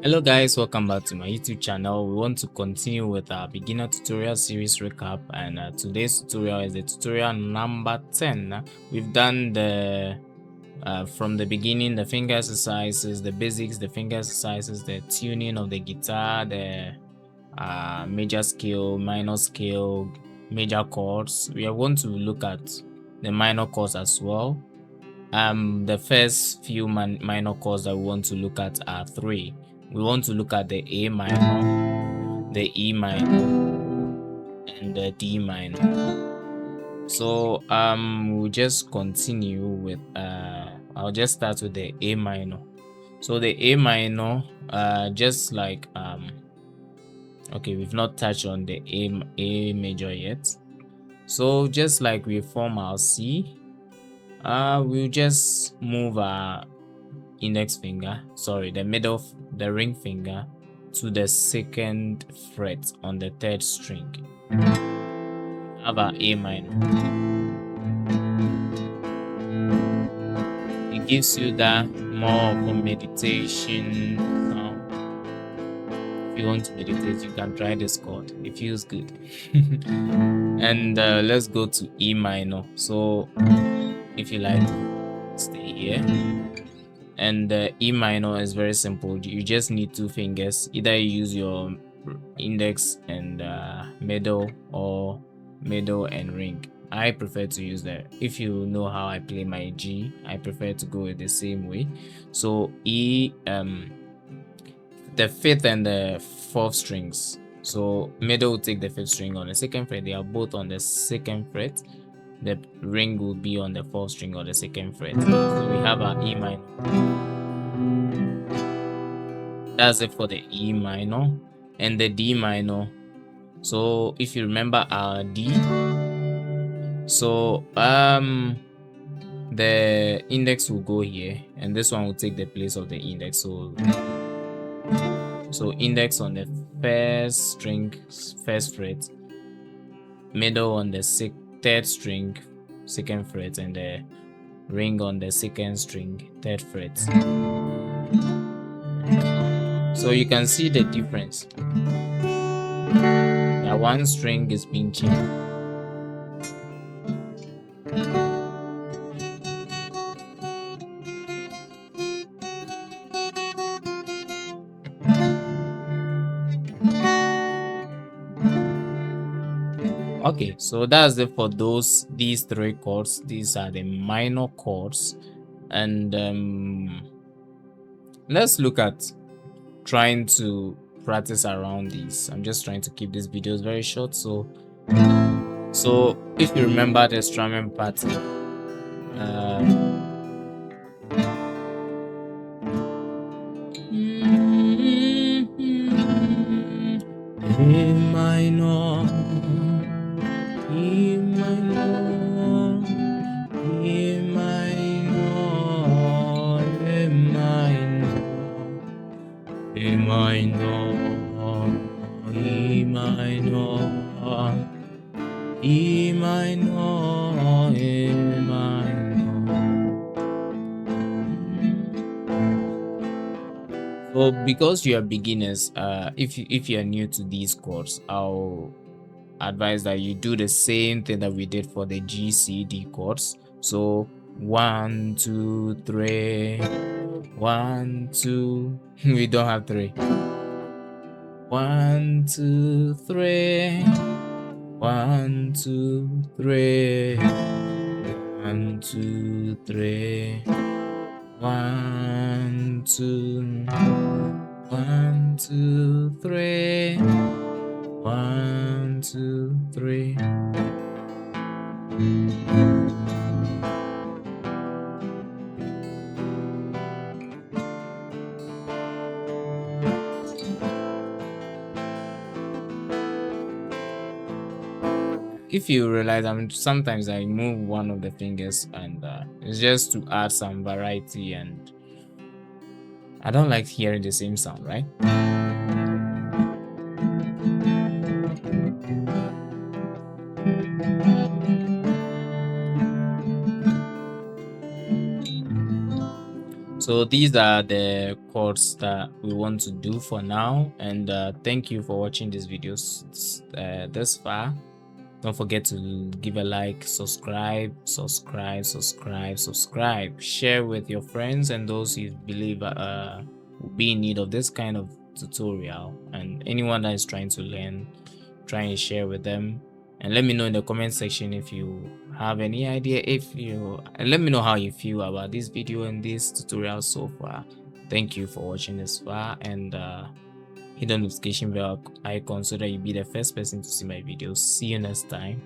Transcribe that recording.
Hello guys, welcome back to my YouTube channel. We want to continue with our beginner tutorial series recap, and today's tutorial is the tutorial number 10. We've done the from the beginning, the finger exercises, the basics, the finger exercises, the tuning of the guitar, the major scale, minor scale, major chords. We are going to look at the minor chords as well. The first few minor chords that we want to look at are three. We want to look at the A minor, the E minor, and the D minor. So we'll just continue with I'll just start with the A minor. So the A minor, just like okay, we've not touched on the A major yet. So just like we form our C, we'll just move our index finger, the middle, the ring finger, to the second fret on the third string. Have our A minor. It gives you that more of a meditation sound. If you want to meditate, you can try this chord. It feels good. And let's go to E minor. So if you like, stay here. And the E minor is very simple. You just need two fingers. Either you use your index and middle, or middle and ring. I prefer to use that. If you know how I play my G, I prefer to go the same way. So E, the fifth and the fourth strings. So middle will take the fifth string on the second fret. They are both on the second fret. The ring will be on the fourth string or the second fret. So we have our E minor. That's it for the E minor. And the D minor. So if you remember our D, so the index will go here, and this one will take the place of the index. So index on the first string, first fret, middle on the third string, second fret, and the ring on the second string, third fret. So you can see the difference. That one string is being changed. Okay, so that's it for these three chords. These are the minor chords, and let's look at trying to practice around these. I'm just trying to keep these videos very short. So if you remember the strumming pattern, A minor, E minor, E minor, A minor, A minor, E minor, E minor, A minor. So because you are beginners, if you are new to these chords, I'll advise that you do the same thing that we did for the G, C, D chords. So 1, 2, 3, 1, 2. We don't have 3. 1, 2, 3. 1, 2, 3. 1, 2, 3. 1, 2. 1, 2, 3. 1, 2, 3. If you realize, sometimes I move one of the fingers, and it's just to add some variety, and I don't like hearing the same sound, right? So these are the chords that we want to do for now, and thank you for watching this video this far. Don't forget to give a like, subscribe, share with your friends and those you believe will be in need of this kind of tutorial, and anyone that is trying to learn, try and share with them. And let me know in the comment section if you have any idea, and let me know how you feel about this video and this tutorial so far. Thank you for watching this far, and hit the notification bell icon so that you be the first person to see my videos. See you next time.